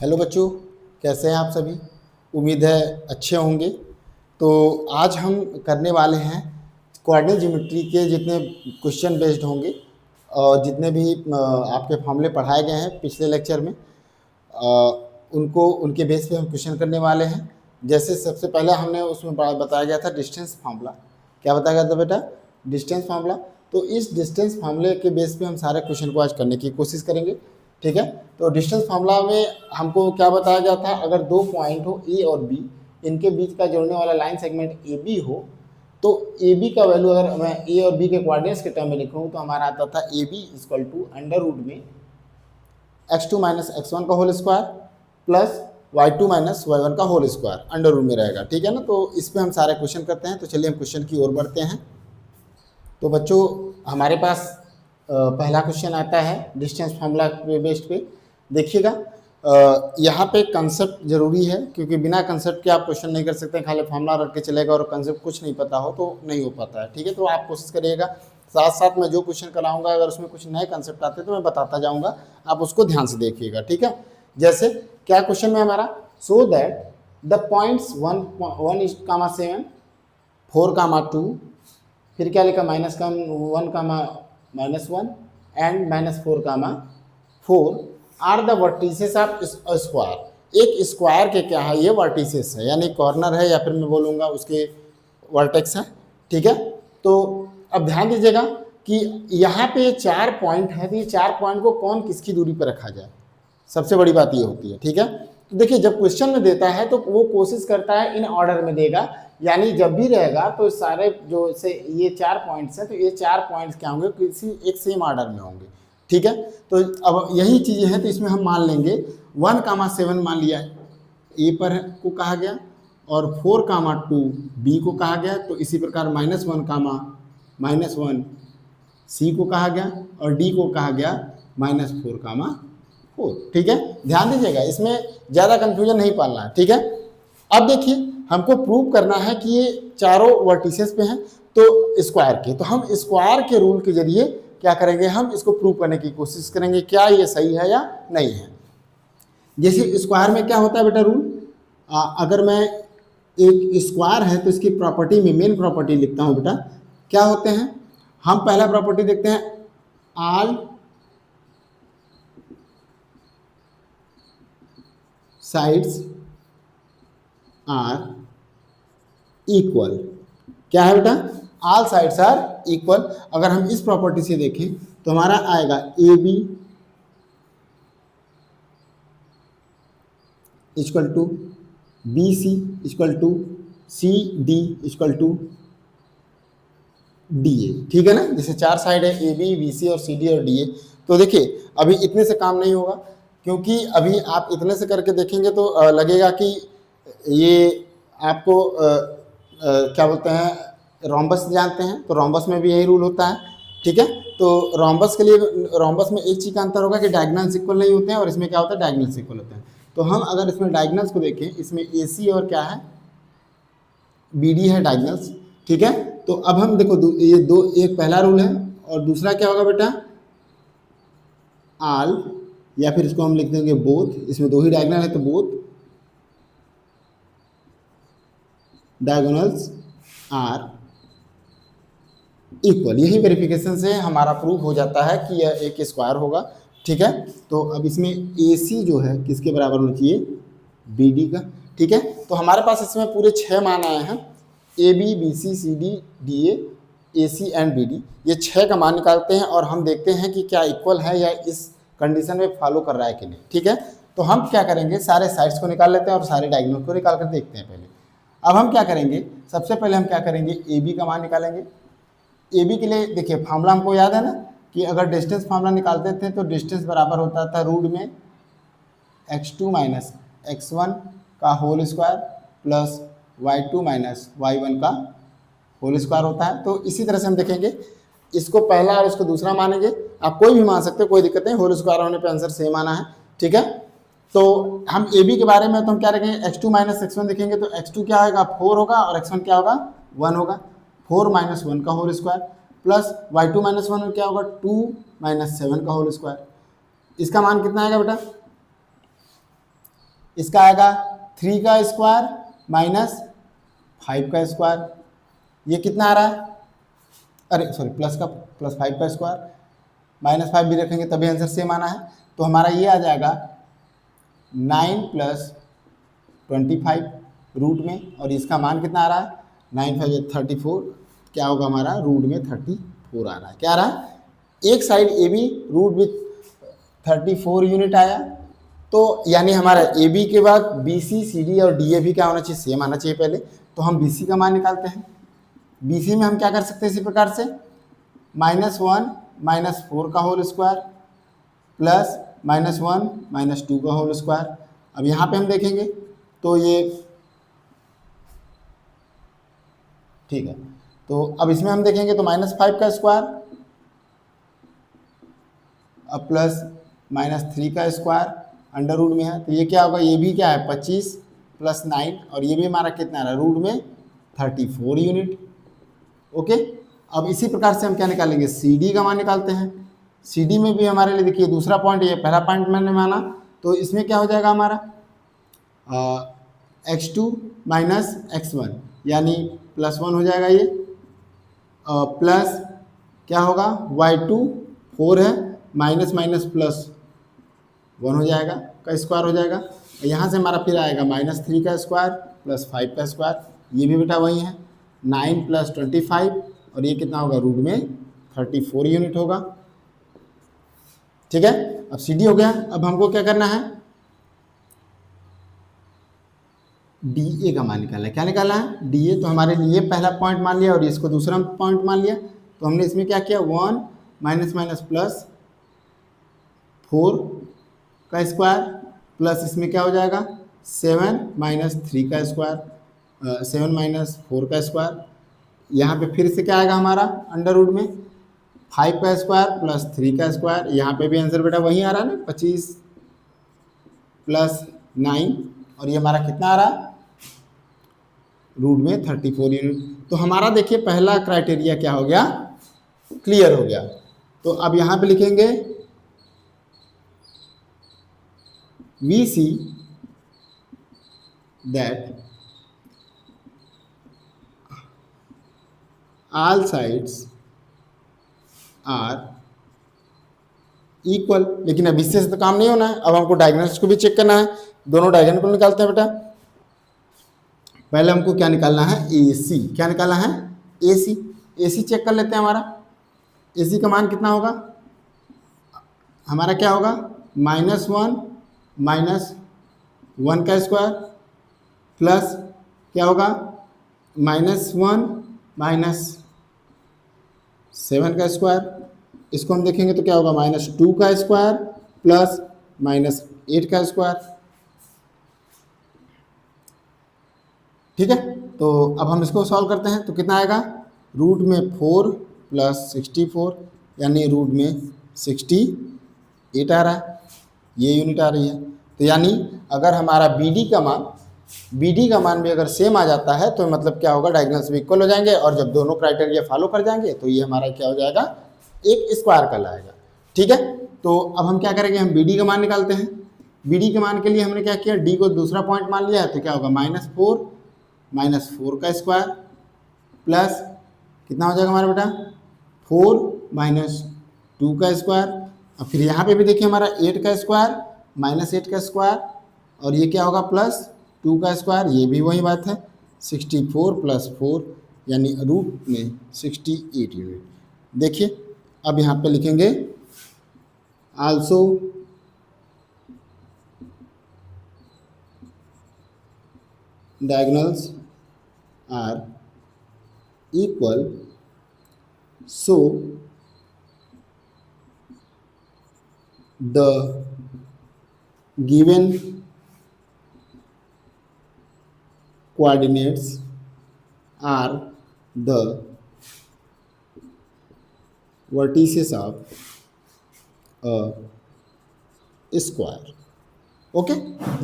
Hello बच्चों, कैसे हैं आप सभी। उम्मीद है अच्छे होंगे। तो आज हम करने वाले हैं कोऑर्डिनेट ज्योमेट्री के जितने क्वेश्चन बेस्ड होंगे और जितने भी आपके फॉर्मूले पढ़ाए गए हैं पिछले लेक्चर में, उनको उनके बेस पे हम क्वेश्चन करने वाले हैं। जैसे सबसे पहले हमने उसमें बताया गया था डिस्टेंस फार्मूला। क्या बताया गया था बेटा? Distance formula. तो इस डिस्टेंस फार्मूले के बेस पे हम सारे क्वेश्चन को आज करने की कोशिश करेंगे। ठीक है। तो डिस्टेंस फार्मूला में हमको क्या बताया गया था? अगर दो पॉइंट हो ए और बी, इनके बीच का जोड़ने वाला लाइन सेगमेंट ए बी हो, तो ए बी का वैल्यू अगर मैं ए और बी के कोऑर्डिनेट्स के टर्म में लिखूँ तो हमारा आता था A B equal to under root में x2 माइनस x1 का whole square plus y2 minus y1 का होल स्क्वायर अंडर रूट में रहेगा। ठीक है ना। तो इस पे हम सारे क्वेश्चन करते हैं। तो चलिए हम क्वेश्चन की ओर बढ़ते हैं। तो बच्चों, हमारे पास पहला क्वेश्चन आता है डिस्टेंस फार्मूला पे बेस्ड पे। देखिएगा, यहाँ पे कंसेप्ट जरूरी है, क्योंकि बिना कंसेप्ट के आप क्वेश्चन नहीं कर सकते। खाली फार्मूला रख के चलेगा और कंसेप्ट कुछ नहीं पता हो तो नहीं हो पाता है। ठीक है। तो आप कोशिश करिएगा, साथ साथ मैं जो क्वेश्चन कराऊंगा अगर उसमें कुछ नए कंसेप्ट आते हैं तो मैं बताता जाऊंगा, आप उसको ध्यान से देखिएगा। ठीक है। जैसे क्या क्वेश्चन में हमारा, सो दैट द पॉइंट्स 1,7 4,2, फिर क्या लिखा -1,-1 and -4,4 are the vertices of square. एक स्क्वायर के क्या है? ये वर्टिसेस है, यानी कॉर्नर है, या फिर मैं बोलूँगा उसके वर्टेक्स है। ठीक है। तो अब ध्यान दीजिएगा कि यहाँ पे 4 पॉइंट है, तो ये 4 पॉइंट को कौन किसकी दूरी पर रखा जाए, सबसे बड़ी बात ये होती है। ठीक है। तो देखिए, जब क्वेश्चन में देता है तो वो कोशिश करता है इन ऑर्डर में देगा, यानी जब भी रहेगा तो सारे जो से ये 4 पॉइंट्स हैं, तो ये 4 पॉइंट्स क्या होंगे? किसी एक सेम ऑर्डर में होंगे। ठीक है। तो अब यही चीज़ें हैं, तो इसमें हम मान लेंगे 1,7 मान लिया ए पर को कहा गया और 4,2 बी को कहा गया। तो इसी प्रकार -1, सी को कहा गया और डी को कहा गया -4,4। ठीक है। ध्यान दीजिएगा, इसमें ज़्यादा कंफ्यूजन नहीं पालना है। ठीक है। अब देखिए, हमको प्रूव करना है कि ये चारों वर्टिसेस पे हैं तो स्क्वायर के, तो हम स्क्वायर के रूल के जरिए क्या करेंगे? हम इसको प्रूव करने की कोशिश करेंगे क्या ये सही है या नहीं है। जैसे स्क्वायर में क्या होता है बेटा रूल? अगर मैं एक स्क्वायर है तो इसकी प्रॉपर्टी में मेन प्रॉपर्टी लिखता हूँ बेटा। क्या होते हैं? हम पहला प्रॉपर्टी देखते हैं, ऑल साइड्स आर इक्वल। क्या है बेटा? All sides are equal. अगर हम इस प्रॉपर्टी से देखें तो हमारा आएगा A B equal to B C equal to C D equal to D A. ठीक है ना। जैसे 4 साइड है, ए बी, बी सी और सी डी और डी ए। तो देखिए, अभी इतने से काम नहीं होगा, क्योंकि अभी आप इतने से करके देखेंगे तो लगेगा कि ये आपको क्या बोलते हैं, रोम्बस जानते हैं, तो रोम्बस में भी यही रूल होता है। ठीक है। तो रोम्बस के लिए, रोम्बस में एक चीज़ का अंतर होगा कि डायगोनल्स इक्वल नहीं होते हैं, और इसमें क्या होता है? डायगोनल्स इक्वल होते हैं। तो हम अगर इसमें डायगोनल्स को देखें, इसमें ए सी और क्या है? बी डी है डायगोनल्स। ठीक है। तो अब हम देखो, ये दो, एक पहला रूल है और दूसरा क्या होगा बेटा? ऑल, या फिर इसको हम लिख देंगे बोथ। इसमें दो ही डायगोनल है तो बोथ डायगोनल्स आर इक्वल। यही वेरिफिकेशन से हमारा प्रूफ हो जाता है कि यह एक स्क्वायर होगा। ठीक है। तो अब इसमें ए सी जो है किसके बराबर होना चाहिए? बी डी का। ठीक है। तो हमारे पास इसमें पूरे 6 मान आए हैं, A B, B C, C D, D A C and B D. ये 6 का मान निकालते हैं और हम देखते हैं कि क्या इक्वल है या इस कंडीशन में फॉलो कर रहा है कि नहीं। ठीक है। तो हम क्या करेंगे, सारे साइड्स को निकाल लेते हैं और सारे डायगोनल को निकाल कर देखते हैं पहले। अब हम क्या करेंगे, सबसे पहले हम क्या करेंगे, ए बी का मान निकालेंगे। ए बी के लिए देखिए, फार्मूला हमको याद है ना कि अगर डिस्टेंस फार्मूला निकालते थे तो डिस्टेंस बराबर होता था रूट में x2 माइनस x1 का whole square plus y2 minus y1 का होल स्क्वायर होता है। तो इसी तरह से हम देखेंगे, इसको पहला और इसको दूसरा मानेंगे। आप कोई भी मान सकते हो, कोई दिक्कत नहीं, होल स्क्वायर होने पे आंसर सेम आना है। ठीक है। तो हम ए बी के बारे में तो हम क्या रखेंगे, x2 माइनस x1 देखेंगे तो x2 क्या होगा? 4 होगा और x1 क्या होगा? 1 होगा। 4 माइनस 1 का whole square plus y2 minus 1 क्या होगा? 2 माइनस 7 का होल स्क्वायर। इसका मान कितना आएगा बेटा? इसका आएगा 3 का स्क्वायर माइनस 5 का स्क्वायर, ये कितना आ रहा है, अरे सॉरी प्लस 5 का स्क्वायर, -5 भी रखेंगे तभी आंसर सेम आना है। तो हमारा ये आ जाएगा 9 + 25 रूट में, और इसका मान कितना आ रहा है, 9 × 5 = 34, क्या होगा हमारा रूट में 34 आ रहा है। क्या आ रहा है, एक side A B root with 34 unit आया, तो यानी हमारा ए बी के बाद बी सी सी डी और डी ए भी क्या होना चाहिए, सेम आना चाहिए पहले। तो हम बी सी का मान निकालते हैं। बी सी में हम क्या कर सकते हैं इसी प्रकार से, -1 - 4 का होल स्क्वायर प्लस -1 - 2 का होल स्क्वायर। अब यहाँ पे हम देखेंगे तो ये ठीक है, तो अब इसमें हम देखेंगे तो -5 का स्क्वायर अब प्लस -3 का स्क्वायर अंडर रूट में है, तो ये क्या होगा, ये भी क्या है 25 + 9, और ये भी हमारा कितना आ रहा है रूट में 34 यूनिट। ओके, अब इसी प्रकार से हम क्या निकालेंगे, सी डी का मान निकालते हैं। सी डी में भी हमारे लिए देखिए दूसरा पॉइंट, ये पहला पॉइंट मैंने माना, तो इसमें क्या हो जाएगा हमारा x2 - x1 यानी +1 हो जाएगा, ये प्लस क्या होगा y2 4 है माइनस +1 हो जाएगा का स्क्वायर हो जाएगा। यहाँ से हमारा फिर आएगा -3 का स्क्वायर प्लस 5 का स्क्वायर, ये भी बेटा वही है 9 + 25, और ये कितना होगा रूट में 34 यूनिट होगा। ठीक है, अब सी डी हो गया। अब हमको क्या करना है, डी ए का मान निकालना है। क्या निकालना है, डी ए। तो हमारे लिए पहला पॉइंट मान लिया और इसको दूसरा पॉइंट मान लिया, तो हमने इसमें क्या किया 1 - +4 का स्क्वायर प्लस इसमें क्या हो जाएगा 7 - 3 का स्क्वायर 7 - 4 का स्क्वायर। यहाँ पे फिर से क्या आएगा हमारा अंडर रूट में 5 का स्क्वायर प्लस 3 का स्क्वायर। यहाँ पे भी आंसर बेटा वही आ रहा है ना 25 + 9, और ये हमारा कितना आ रहा है रूट में 34 यूनिट। तो हमारा देखिए पहला क्राइटेरिया क्या हो गया, क्लियर हो गया। तो अब यहाँ पे लिखेंगे we see that all sides are equal। लेकिन अब इससे तो काम नहीं होना है, अब हमको डायगोनल्स को भी चेक करना है। दोनों डायगोनल को निकालते हैं बेटा। पहले हमको क्या निकालना है, ए सी। क्या निकालना है, ए सी। ए सी चेक कर लेते हैं। हमारा ए सी का मान कितना होगा, हमारा क्या होगा -1 - 1 का स्क्वायर प्लस क्या होगा -1 - 7 का स्क्वायर। इसको हम देखेंगे तो क्या होगा -2 का स्क्वायर प्लस -8 का स्क्वायर। ठीक है, तो अब हम इसको सॉल्व करते हैं तो कितना आएगा, रूट में 4 + 64 यानी रूट में 68 आ रहा है, ये यूनिट आ रही है। तो यानी अगर हमारा बी डी का मान भी अगर सेम आ जाता है तो मतलब क्या होगा, डायगोनल्स भी इक्वल हो जाएंगे, और जब दोनों क्राइटेरिया फॉलो कर जाएंगे तो ये हमारा क्या हो जाएगा, एक स्क्वायर कहलाएगा। ठीक है, तो अब हम क्या करेंगे, हम बी डी का मान निकालते हैं। बी डी के मान के लिए हमने क्या किया, डी को दूसरा पॉइंट मान लिया है, तो क्या होगा -4 का स्क्वायर प्लस कितना हो जाएगा हमारा बेटा 4 - 2 का स्क्वायर। और फिर यहाँ पे भी देखिए हमारा 8 का स्क्वायर -8 का स्क्वायर, और ये क्या होगा +2 का स्क्वायर, ये भी वही बात है 64 + 4 यानी रूट में 68 यूनिट। देखिए अब यहाँ पे लिखेंगे also diagonals are equal, so the given coordinates are the vertices of a square। Okay,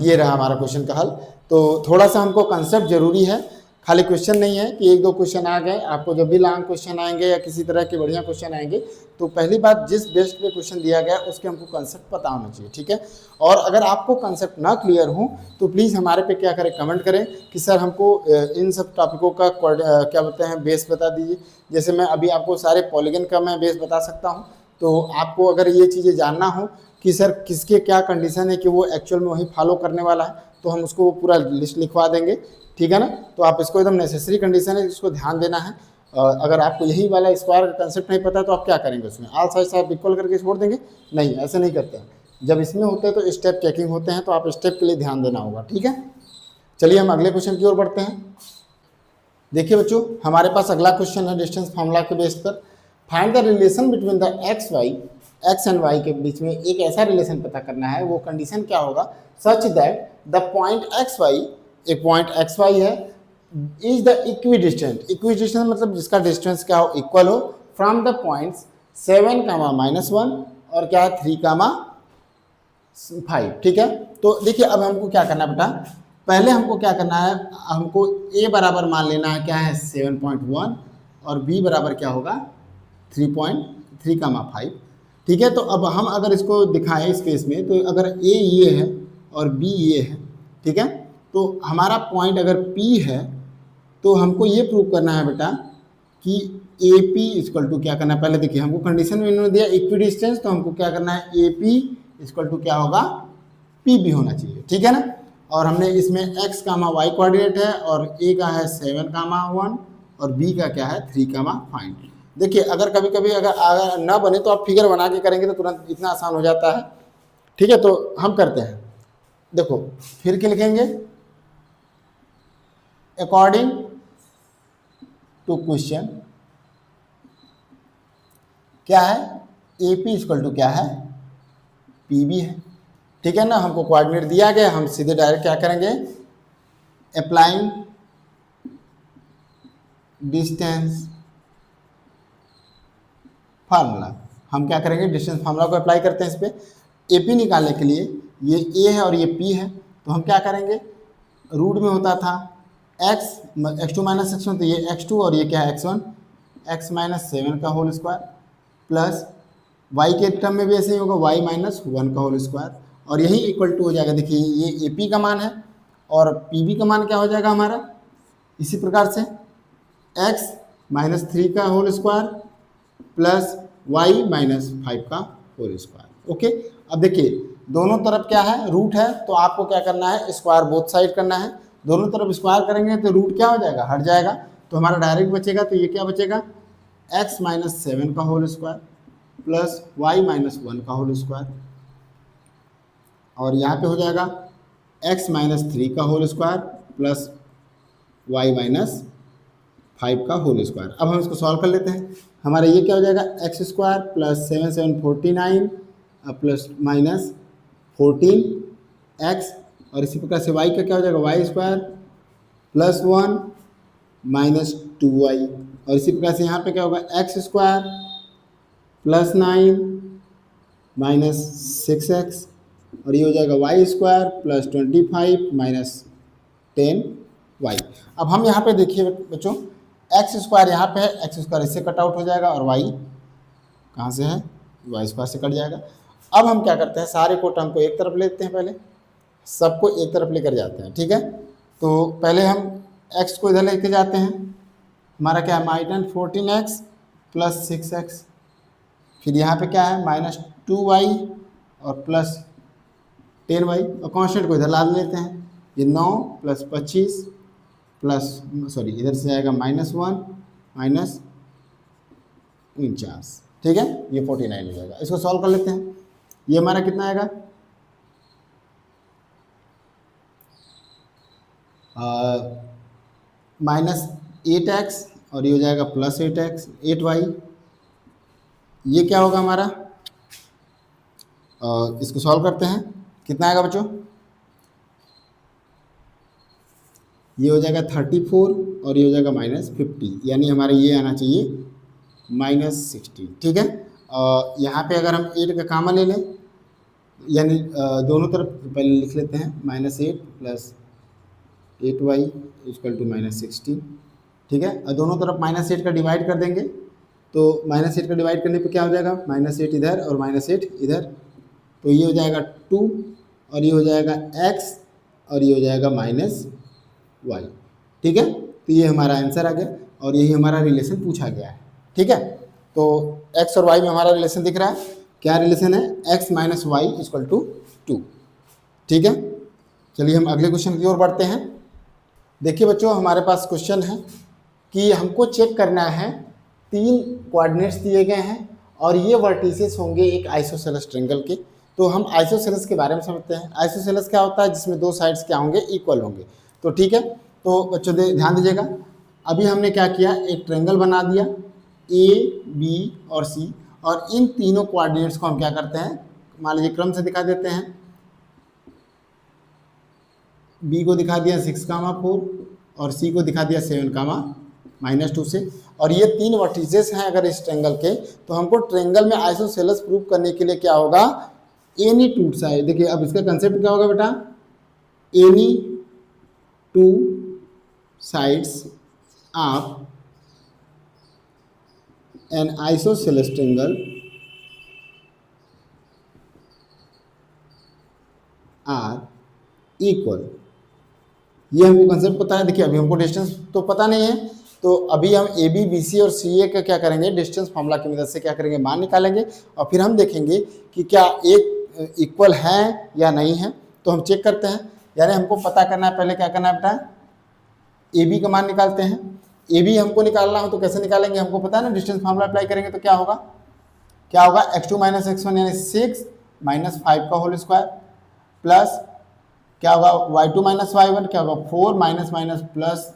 ये रहा हमारा क्वेश्चन का हल। तो थोड़ा सा हमको कंसेप्ट जरूरी है, खाली क्वेश्चन नहीं है कि एक दो क्वेश्चन आ गए, आपको जब भी लॉन्ग क्वेश्चन आएंगे या किसी तरह के बढ़िया क्वेश्चन आएंगे तो पहली बात जिस बेस पे क्वेश्चन दिया गया उसके हमको कंसेप्ट पता होना चाहिए, ठीक है। और अगर आपको कंसेप्ट ना क्लियर हो तो प्लीज़ हमारे पे क्या करें, कमेंट करें कि सर हमको इन सब टॉपिकों का क्या बोलते हैं बेस बता दीजिए। जैसे मैं अभी आपको सारे पॉलीगन का मैं बेस बता सकता हूँ, तो आपको अगर ये चीज़ें जानना हो कि सर किसके क्या कंडीशन है कि वो एक्चुअल में वही फॉलो करने वाला है, तो हम उसको पूरा लिस्ट लिखवा देंगे, ठीक है ना। तो आप इसको एकदम नेसेसरी कंडीशन है, इसको ध्यान देना है। अगर आपको यही वाला स्क्वायर का कंसेप्ट नहीं पता तो आप क्या करेंगे, उसमें ऑल साइड आप इक्वल करके छोड़ देंगे? नहीं, ऐसे नहीं करते हैं। जब इसमें होते हैं तो स्टेप चेकिंग होते हैं, तो आप स्टेप के लिए ध्यान देना होगा, ठीक है। चलिए हम अगले क्वेश्चन की ओर बढ़ते हैं। देखिए बच्चों, हमारे पास अगला क्वेश्चन है डिस्टेंस फार्मूला के बेस पर। Find the relation between the X and Y के बीच में एक ऐसा रिलेशन पता करना है, वो कंडीशन क्या होगा, such that the point X Y, एक पॉइंट एक्स वाई है, इज द इक्वी डिस्टेंस मतलब जिसका डिस्टेंस क्या हो, इक्वल हो, फ्रॉम द पॉइंट्स 7, -1 और क्या है 3, 5, ठीक है। तो देखिए अब हमको क्या करना है बेटा, पहले हमको क्या करना है, हमको a बराबर मान लेना है क्या है 7.1 और b बराबर क्या होगा 3.3, 5, ठीक है। तो अब हम अगर इसको दिखाएं इस केस में, तो अगर a ये है और b ये है, ठीक है, तो हमारा पॉइंट अगर p है तो हमको ये प्रूव करना है बेटा कि ए पी इक्वल टू क्या करना है, पहले देखिए हमको कंडीशन में इन्होंने दिया इक्वी डिस्टेंस, तो हमको क्या करना है ए पी इक्वल टू क्या होगा पी भी होना चाहिए, ठीक है ना। और हमने इसमें x, y कोऑर्डिनेट है और a का है 7, 1 और b का क्या है 3, 5। देखिए अगर कभी कभी अगर ना बने तो आप फिगर बना के करेंगे तो तुरंत इतना आसान हो जाता है, ठीक है। तो हम करते हैं, देखो फिर क्या लिखेंगे, अकॉर्डिंग टू क्वेश्चन क्या है ए पी इक्वल टू क्या है पी बी है, ठीक है ना। हमको कोऑर्डिनेट दिया गया, हम सीधे डायरेक्ट क्या करेंगे, अप्लाइंग डिस्टेंस फार्मूला, हम क्या करेंगे डिस्टेंस फार्मूला को अप्लाई करते हैं इस पर। ए पी निकालने के लिए ये ए है और ये पी है, तो हम क्या करेंगे, रूट में होता था x2 माइनस x1, तो ये x2 और ये क्या है x1, x माइनस 7 का होल स्क्वायर प्लस y के टर्म में भी ऐसे ही होगा y माइनस 1 का होल स्क्वायर, और यही इक्वल टू हो जाएगा, देखिए ये AP का मान है और PB का मान क्या हो जाएगा हमारा, इसी प्रकार से x माइनस 3 का whole square plus y minus 5 का होल स्क्वायर, ओके। अब देखिए दोनों तरफ क्या है रूट है, तो आपको क्या करना है स्क्वायर बोथ साइड करना है, दोनों तरफ स्क्वायर करेंगे तो रूट क्या हो जाएगा, हट जाएगा, तो हमारा डायरेक्ट बचेगा, तो ये क्या बचेगा x माइनस 7 का whole square plus y minus 1 का होल स्क्वायर, और यहाँ पे हो जाएगा x माइनस 3 का whole square plus y minus 5 का होल स्क्वायर। अब हम इसको सॉल्व कर लेते हैं, हमारा ये क्या हो जाएगा x square plus 7, 7 49 plus minus 14x, और इसी प्रकार से y का क्या हो जाएगा y square plus 1 minus 2y, और इसी प्रकार से यहाँ पे क्या होगा x square plus 9 minus 6x, और ये हो जाएगा y square plus 25 minus 10y। अब हम यहाँ पे देखिए बच्चों x स्क्वायर यहाँ पे है, x स्क्वायर इससे कट आउट हो जाएगा और y कहाँ से है, y स्क्वायर से कट जाएगा। अब हम क्या करते हैं, सारे को टर्म को एक तरफ लेते हैं, पहले सबको एक तरफ लेकर जाते हैं, ठीक है। तो पहले हम x को इधर लेके जाते हैं, हमारा क्या है माइनस 14x प्लस 6x, फिर यहाँ पे क्या है माइनस 2y और प्लस 10y, और कॉन्स्टेंट को इधर ला लेते हैं, ये 9 प्लस 25 प्लस सॉरी इधर से आएगा -1 माइनस 49, ठीक है, ये 49 हो जाएगा। इसको सॉल्व कर लेते हैं, ये हमारा कितना आएगा -8x और ये हो जाएगा प्लस 8y, ये क्या होगा हमारा, इसको सॉल्व करते हैं, कितना आएगा बच्चों, ये हो जाएगा 34 और ये हो जाएगा -50, यानी हमारा ये आना चाहिए -60, ठीक है। यहाँ पे अगर हम 8 का कामा ले लें, यानी दोनों तरफ पहले लिख लेते हैं -8 प्लस 8y इक्वल टू -16, ठीक है। और दोनों तरफ -8 का डिवाइड कर देंगे, तो -8 का डिवाइड करने पे क्या हो जाएगा, -8 इधर और -8 इधर, तो ये हो जाएगा 2 और ये हो जाएगा x और ये हो जाएगा -y, ठीक है। तो ये हमारा आंसर आ गया और यही हमारा रिलेशन पूछा गया है, ठीक है। तो x और y में हमारा रिलेशन दिख रहा है, क्या रिलेशन है, x - y इक्वल टू 2, ठीक है। चलिए हम अगले क्वेश्चन की ओर बढ़ते हैं। देखिए बच्चों, हमारे पास क्वेश्चन है कि हमको चेक करना है 3 कोऑर्डिनेट्स दिए गए हैं और ये वर्टिसेस होंगे एक आइसोसेलेस ट्रायंगल के। तो हम आइसोसेलेस के बारे में समझते हैं। आइसोसेलेस क्या होता है, जिसमें दो साइड्स क्या होंगे, इक्वल होंगे। तो ठीक है, तो बच्चों ध्यान दीजिएगा, अभी हमने क्या किया, एक ट्रायंगल बना दिया ए बी और सी, और इन तीनों कोऑर्डिनेट्स को हम क्या करते हैं, मान लीजिए क्रम से दिखा देते हैं। बी को दिखा दिया 6,4 और सी को दिखा दिया 7,-2 से, और ये 3 वर्टिसेस हैं अगर इस ट्रायंगल के। तो हमको ट्रायंगल में आइसोसेलेस प्रूव करने के लिए क्या होगा, एनी टू साइड, देखिए अब इसका कंसेप्ट क्या होगा बेटा, any two sides of an isosceles triangle are equal, ये हमको कंसेप्ट पता है। देखिए अभी हमको डिस्टेंस तो पता नहीं है, तो अभी हम ए बी बी सी और सी ए का क्या करेंगे, डिस्टेंस फार्मूला की मदद से क्या करेंगे, मान निकालेंगे, और फिर हम देखेंगे कि क्या एक इक्वल है या नहीं है। तो हम चेक करते हैं, यानी हमको पता करना है, पहले क्या करना है बेटा, ए बी का मान निकालते हैं। ए बी हमको निकालना हो तो कैसे निकालेंगे, हमको पता है ना, डिस्टेंस फार्मूला अप्लाई करेंगे तो क्या होगा, x2 - x1 यानी 6 - 5 का होल स्क्वायर, प्लस क्या होगा y2 - y1 क्या होगा 4 -+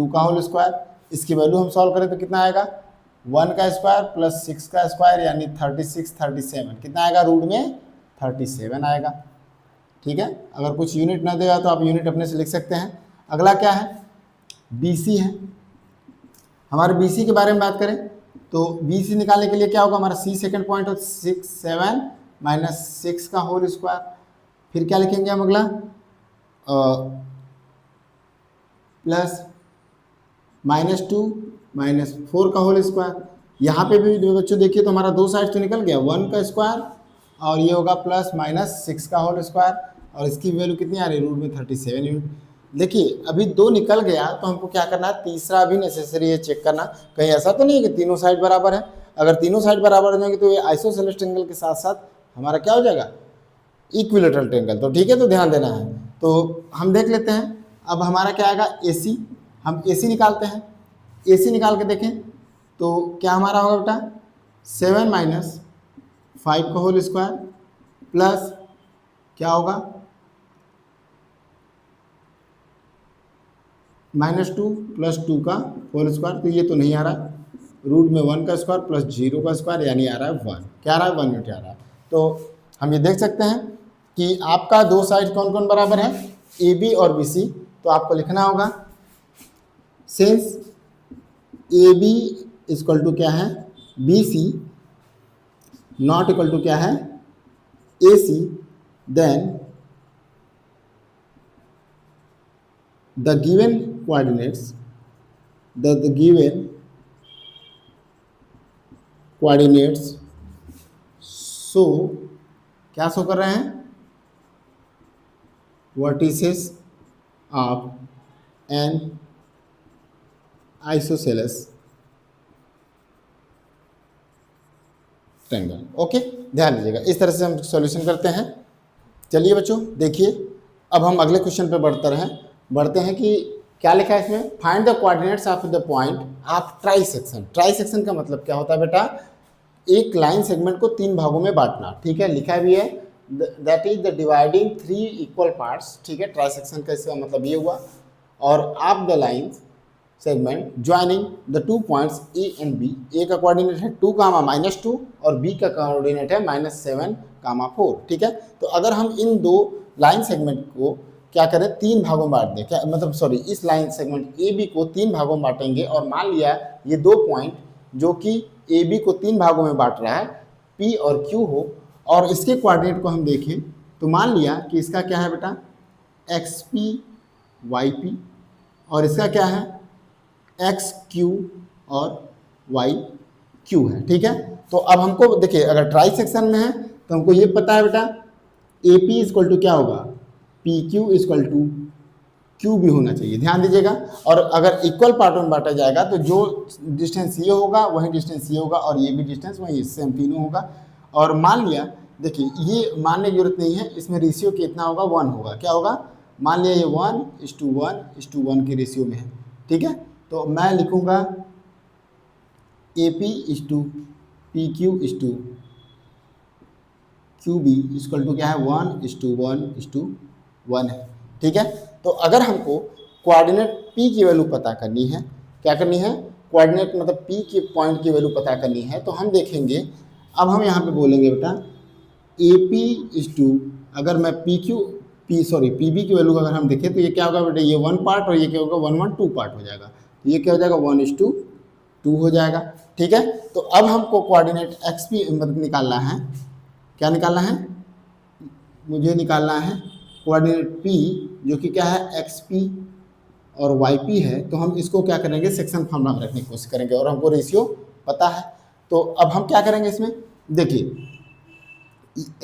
का होल स्क्वायर। इसकी वैल्यू हम सॉल्व करें तो कितना आएगा, 1 का स्क्वायर प्लस 6 का स्क्वायर यानी 36 37, कितना आएगा, रूट में 37 आएगा, ठीक है। अगर कुछ यूनिट ना देगा तो आप यूनिट अपने से लिख सकते हैं। अगला क्या है, BC है। हमारे BC के बारे में बात करें तो BC निकालने के लिए क्या होगा, हमारा C सेकंड पॉइंट हो 6 7 - 6 का होल स्क्वायर, फिर क्या लिखेंगे हम अगला, प्लस -2 - 4 का होल स्क्वायर। यहाँ पे भी बच्चों देखिए तो हमारा दो साइड तो निकल गया, 1 का स्क्वायर और ये होगा प्लस -6 का होल स्क्वायर, और इसकी वैल्यू कितनी आ रही है, रूट में 37 यूनिट। देखिए अभी 2 निकल गया तो हमको क्या करना है, तीसरा भी नेसेसरी है चेक करना, कहीं ऐसा तो नहीं है कि तीनों साइड बराबर है। अगर तीनों साइड बराबर हो जाएंगे तो ये आइसोसेलेस ट्रायंगल के साथ साथ हमारा क्या हो जाएगा, इक्विलेटरल ट्रायंगल। तो ठीक है, तो ध्यान देना है। तो हम देख लेते हैं, अब हमारा क्या आएगा, AC, हम AC निकालते हैं। AC निकाल के देखें तो क्या हमारा होगा बेटा, 7 - 5 का होल स्क्वायर प्लस क्या होगा -2 + 2 का होल स्क्वायर, तो ये तो नहीं आ रहा, रूट में 1 का स्क्वायर प्लस 0 का स्क्वायर यानी आ रहा है 1, क्या आ रहा है, 1 यूनिट आ रहा है। तो हम ये देख सकते हैं कि आपका दो साइड कौन कौन बराबर है, AB और BC। तो आपको लिखना होगा, सिंस AB इक्वल टू क्या है, BC नॉट इक्वल टू क्या है, AC, then the given coordinates, the given coordinates so क्या शो कर रहे हैं, vertices of an isosceles triangle. Okay, ध्यान दीजिएगा, इस तरह से हम सॉल्यूशन करते हैं। चलिए बच्चों देखिए, अब हम अगले क्वेश्चन पे बढ़ते हैं कि क्या लिखा है इसमें, find the coordinates of the point of trisection. Trisection का मतलब क्या होता है बेटा, एक लाइन सेगमेंट को 3 भागों में बांटना, ठीक है। लिखा भी है that is the dividing 3 equal parts, ठीक है। ट्राइसेक्शन का इसका मतलब ये हुआ, और of the line segment joining the 2 points A and B। A का कोऑर्डिनेट है 2, -2 और B का कोऑर्डिनेट है -7, 4, ठीक है। तो अगर हम इन दो लाइन सेगमेंट को क्या करें, 3 भागों में बांट दें, क्या मतलब सॉरी, इस लाइन सेगमेंट AB को 3 भागों में बांटेंगे, और मान लिया ये 2 पॉइंट जो कि AB को 3 भागों में बांट रहा है, P और Q हो, और इसके कोऑर्डिनेट को हम देखें तो मान लिया कि इसका क्या है बेटा, XP वाई पी, और इसका क्या है एक्स क्यू और वाई क्यू है। ठीक है, तो अब हमको देखिए अगर ट्राई सेक्शन में है तो हमको ये पता है बेटा ए पी इक्वल टू क्या होगा, P Q equal to Q भी होना चाहिए, ध्यान दीजिएगा। और अगर इक्वल पार्ट में बांटा जाएगा तो जो डिस्टेंस ये होगा वही डिस्टेंस ये होगा, और ये भी डिस्टेंस वही सेम तीनों होगा। और मान लिया, देखिए ये मानने की जरूरत नहीं है, इसमें रेशियो कितना होगा, 1 होगा। क्या होगा, मान लिया ये 1:1:1 के रेशियो में है। ठीक है, तो मैं लिखूंगा A P is to P Q is to Q B equal to क्या है, 1:1:1 है। ठीक है, तो अगर हमको कोऑर्डिनेट पी की वैल्यू पता करनी है, क्या करनी है, कोऑर्डिनेट मतलब पी के पॉइंट की वैल्यू पता करनी है, तो हम देखेंगे, अब हम यहाँ पे बोलेंगे बेटा ए पी इज टू, अगर मैं पी बी की वैल्यू अगर हम देखें तो ये क्या होगा बेटा, ये 1 पार्ट और ये क्या होगा 1:1:2 पार्ट हो जाएगा, तो ये क्या हो जाएगा 1:2 हो जाएगा। ठीक है, तो अब हमको कोऑर्डिनेट एक्स पी मतलब निकालना है, क्या निकालना है, मुझे निकालना है कोऑर्डिनेट पी जो कि क्या है एक्स पी और वाई पी है। तो हम इसको क्या करेंगे, सेक्शन फॉर्मूला में रखने की कोशिश करेंगे, और हमको रेशियो पता है। तो अब हम क्या करेंगे इसमें, देखिए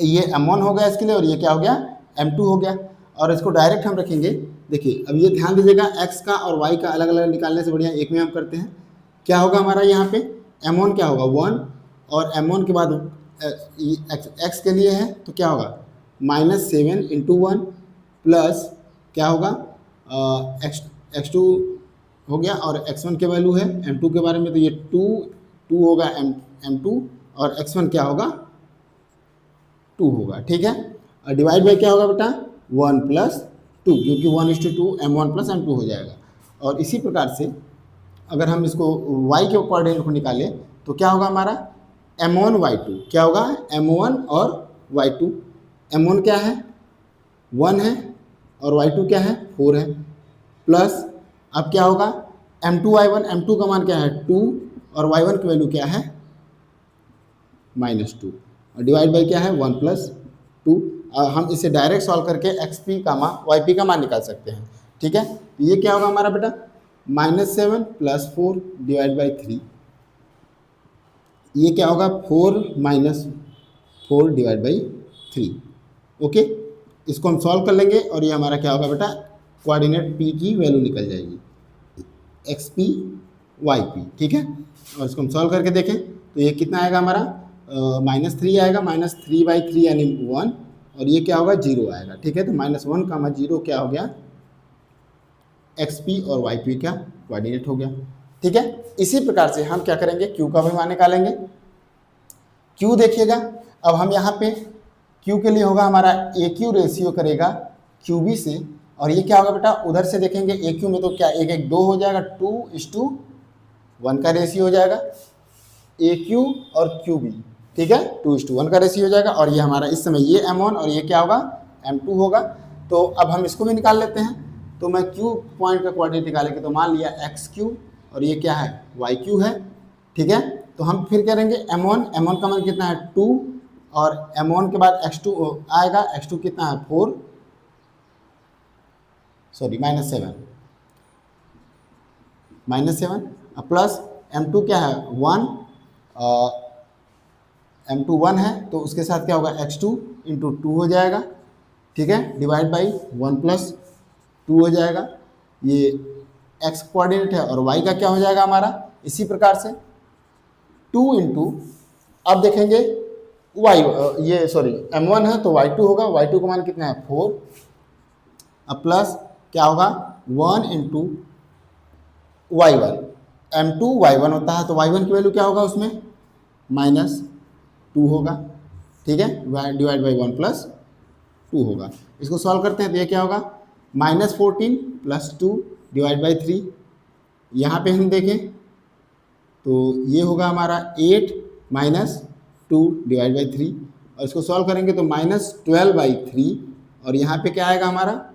ये m1 हो गया इसके लिए, और ये क्या हो गया m2 हो गया, और इसको डायरेक्ट हम रखेंगे। देखिए अब ये ध्यान दीजिएगा, x का और y का अलग अलग निकालने से बढ़िया एक में हम करते हैं। क्या होगा हमारा यहाँ पे m1 क्या होगा 1, और m1 के बाद x के लिए है तो क्या होगा -7 × 1 प्लस क्या होगा x2 हो गया, और x1 के वैल्यू है m2 के बारे में, तो ये 2 होगा m2, और x1 क्या होगा 2 होगा। ठीक है, और डिवाइड बाई क्या होगा बेटा 1 + 2, क्योंकि 1:2 m1 + m2 हो जाएगा। और इसी प्रकार से अगर हम इसको y के कोऑर्डिनेट को निकालें तो क्या होगा हमारा m1 y2, क्या होगा m1 और y2, m1 क्या है 1 है और y2 क्या है 4 है, प्लस अब क्या होगा m2 y1, m2 का मान क्या है 2 और y1 की वैल्यू क्या है -2, और डिवाइड बाई क्या है 1 + 2। हम इसे डायरेक्ट सॉल्व करके xp का मान yp का मान निकाल सकते हैं। ठीक है, तो ये क्या होगा हमारा बेटा -7 + 4 डिवाइड बाई 3, ये क्या होगा 4 - 4 डिवाइड बाई 3। ओके, इसको हम सॉल्व कर लेंगे, और ये हमारा क्या होगा बेटा कोऑर्डिनेट p की वैल्यू निकल जाएगी xp yp। ठीक है, और इसको हम सॉल्व करके देखें तो ये कितना आएगा हमारा -3 आएगा, -3/3 यानी 1, और ये क्या होगा 0 आएगा। ठीक है, तो -1, 0 क्या हो गया xp और yp का कोऑर्डिनेट हो गया। ठीक है, इसी प्रकार से हम क्या करेंगे q का भी मान निकालेंगे। q देखिएगा, अब हम यहाँ पे q के लिए होगा हमारा aq रेशियो करेगा qb से, और ये क्या होगा बेटा उधर से देखेंगे aq में तो क्या 1:2 हो जाएगा, 2:1 का रेशियो हो जाएगा aq और qb। ठीक है, 2:1 का रेशियो हो जाएगा, और ये हमारा इस समय ये m1 और ये क्या होगा m2 होगा। तो अब हम इसको भी निकाल लेते हैं, तो मैं q पॉइंट का कोऑर्डिनेट निकालेंगे, तो मान लिया xq और ये क्या है yq है। ठीक है, तो हम फिर करेंगे m1 का मान कितना है 2, और m1 के बाद x2 आएगा, x2 कितना है 4 सॉरी -7 प्लस m2 क्या है 1, m2 1 है तो उसके साथ क्या होगा x2 × 2 हो जाएगा। ठीक है, डिवाइड बाई 1 + 2 हो जाएगा, ये x कोऑर्डिनेट है, और y का क्या हो जाएगा हमारा इसी प्रकार से 2 × अब देखेंगे y ये सॉरी m1 है तो y2 होगा, y2 का मान कितना है 4, अब प्लस क्या होगा 1 × y1, m2 y1 होता है तो y1 की वैल्यू क्या होगा उसमें -2 होगा। ठीक है, डिवाइड बाई 1 + 2 होगा। इसको सॉल्व करते हैं तो ये क्या होगा -14 + 2 डिवाइड बाई 3, यहाँ पे हम देखें तो ये होगा हमारा 8 - 2 डिवाइड बाई 3, और इसको सॉल्व करेंगे तो -12/3, और यहाँ पे क्या आएगा हमारा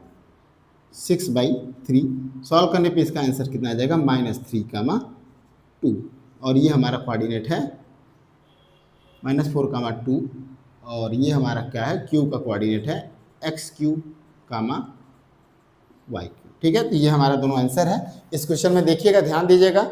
6/3। सॉल्व करने पे इसका आंसर कितना आ जाएगा -3, 2, और ये हमारा कोऑर्डिनेट है -4, 2, और ये हमारा क्या है q का कोऑर्डिनेट है xq, वाई क्यू। ठीक है, तो ये हमारा दोनों आंसर है। इस क्वेश्चन में देखिएगा, ध्यान दीजिएगा।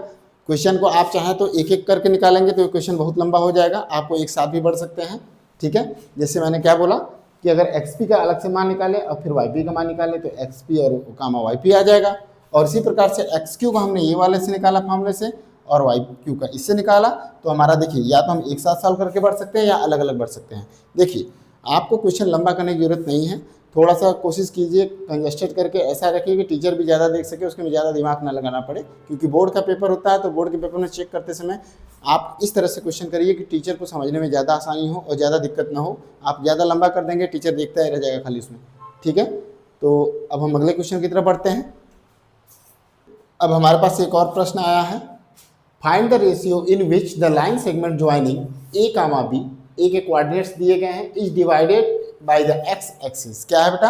क्वेश्चन को आप चाहें तो एक एक करके निकालेंगे तो ये क्वेश्चन बहुत लंबा हो जाएगा, आपको एक साथ भी बढ़ सकते हैं। ठीक है, जैसे मैंने क्या बोला कि अगर एक्स पी का अलग से मान निकाले और फिर वाई पी का मान निकाले तो एक्स पी और कामा वाई पी आ जाएगा। और इसी प्रकार से एक्स क्यू का हमने ये वाले से निकाला फॉर्मूले से और वाई क्यू का इससे निकाला, तो हमारा देखिए या तो हम एक साथ सॉल्व करके बढ़ सकते हैं या अलग अलग बढ़ सकते हैं। देखिए आपको क्वेश्चन लंबा करने की जरूरत नहीं है, थोड़ा सा कोशिश कीजिए कंजस्टेड करके ऐसा रखिए कि टीचर भी ज़्यादा देख सके, उसके में ज़्यादा दिमाग ना लगाना पड़े, क्योंकि बोर्ड का पेपर होता है तो बोर्ड के पेपर में चेक करते समय आप इस तरह से क्वेश्चन करिए कि टीचर को समझने में ज़्यादा आसानी हो और ज़्यादा दिक्कत ना हो। आप ज़्यादा लंबा कर देंगे टीचर देखता ही रह जाएगा खाली उसमें। ठीक है, तो अब हम अगले क्वेश्चन की तरफ बढ़ते हैं। अब हमारे पास एक और प्रश्न आया है, find the ratio in which the line segment joining A comma B, A के कोऑर्डिनेट्स दिए गए हैं, is divided by the x axis. क्या है बेटा,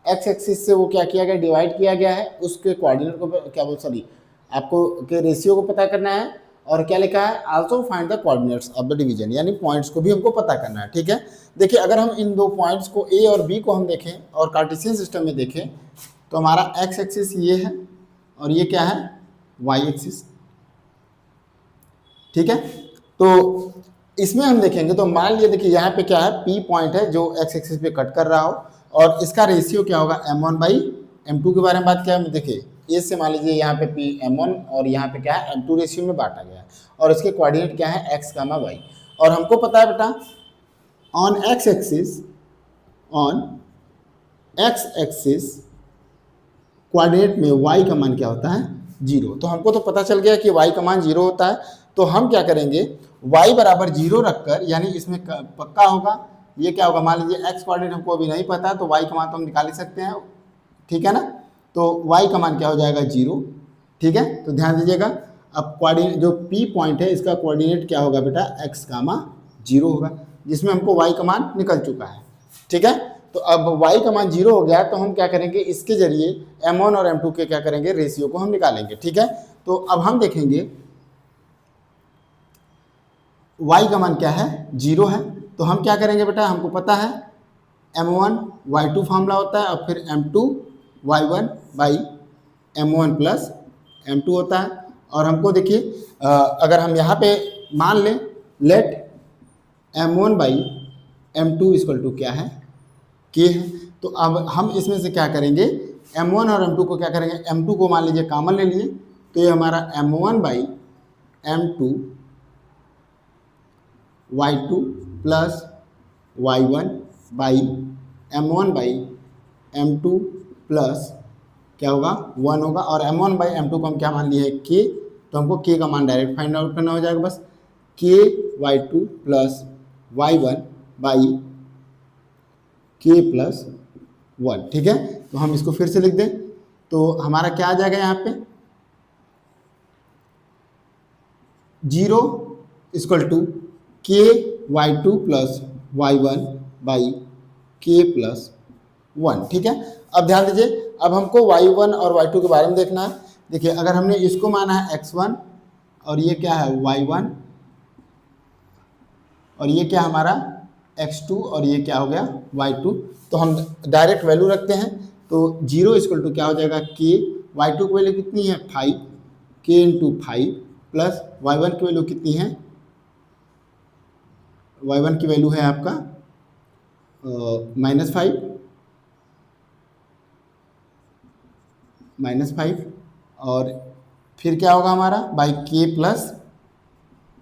एक्स एक्सिस से वो क्या किया गया, डिवाइड किया गया है, उसके कोऑर्डिनेट को क्या बोल सॉरी आपको के रेशियो को पता करना है। और क्या लिखा है, also find the coordinates of the division, यानी पॉइंट्स को भी हमको पता करना है। ठीक है, देखिए अगर हम इन दो पॉइंट्स को ए और बी को हम देखें और कार्टेशियन सिस्टम में देखें तो हमारा एक्स एक्सिस ये है और ये क्या है, वाई एक्सिस। ठीक है, तो इसमें हम देखेंगे तो मान लिया देखिए यहाँ पे क्या है, पी पॉइंट है जो एक्स एक्सिस पे कट कर रहा हो और इसका रेशियो क्या होगा, m1 बाई m2 के बारे में बात किया है। देखिए ए से मान लीजिए यहाँ पे पी m1 और यहाँ पे क्या है m2 रेशियो में बांटा गया है और इसके कोऑर्डिनेट क्या है x, y। और हमको पता है बेटा ऑन एक्स एक्सिस कोऑर्डिनेट में y का मान क्या होता है, 0। तो हमको तो पता चल गया कि y का मान 0 होता है, तो हम क्या करेंगे y बराबर 0 रखकर, यानी इसमें पक्का होगा ये क्या होगा, मान लीजिए x कोऑर्डिनेट हमको अभी नहीं पता तो y का मान तो हम निकाल ही सकते हैं। ठीक है ना, तो y का मान क्या हो जाएगा, 0। ठीक है, तो ध्यान दीजिएगा अब कोऑर्डिनेट जो p पॉइंट है इसका कोऑर्डिनेट क्या होगा बेटा, x, 0 होगा, जिसमें हमको y का मान निकल चुका है। ठीक है, तो अब y का मान 0 हो गया तो हम क्या करेंगे, इसके जरिए m1 और m2 के क्या करेंगे, रेशियो को हम निकालेंगे। ठीक है, तो अब हम देखेंगे y का मान क्या है, 0 है, तो हम क्या करेंगे बेटा, हमको पता है m1 y2 फार्मूला होता है और फिर m2 y1 by m1 plus m2 होता है। और हमको देखिए अगर हम यहाँ पे मान लें late m1 by m2 equal to क्या है, k है, तो अब हम इसमें से क्या करेंगे, m1 और m2 को क्या करेंगे, m2 को मान लीजिए कॉमन ले लिए तो ये हमारा m1 by m2 y2 plus y1 by m1 by m2 plus क्या होगा, 1 होगा। और m1 बाई m2 को हम क्या मान लिए है, k, तो हमको k का मान डायरेक्ट फाइंड आउट करना हो जाएगा, बस k y2 plus y1 by k plus 1। ठीक है, तो हम इसको फिर से लिख दें तो हमारा क्या आ जाएगा, यहाँ पे 0 equal to k y2 plus y1 by k plus 1। ठीक है, अब ध्यान दीजिए अब हमको y1 और y2 के बारे में देखना है। देखिए अगर हमने इसको माना है x1 और ये क्या है y1 और ये क्या हमारा x2 और ये क्या हो गया y2, तो हम डायरेक्ट वैल्यू रखते हैं तो 0 इक्वल टू क्या हो जाएगा, k, y2 की वैल्यू कितनी है 5, k इंटू 5 प्लस y1 की वैल्यू कितनी है, y1 की वैल्यू है आपका -5 और फिर क्या होगा हमारा बाई k प्लस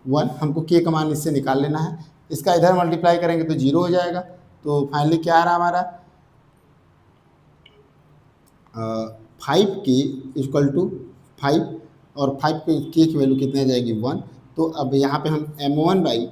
1। हमको k का मान इससे निकाल लेना है, इसका इधर मल्टीप्लाई करेंगे तो 0 हो जाएगा। तो फाइनली क्या आ रहा हमारा 5k इक्वल टू 5 और 5 के k की वैल्यू कितनी आ जाएगी 1। तो अब यहाँ पे हम m1 बाई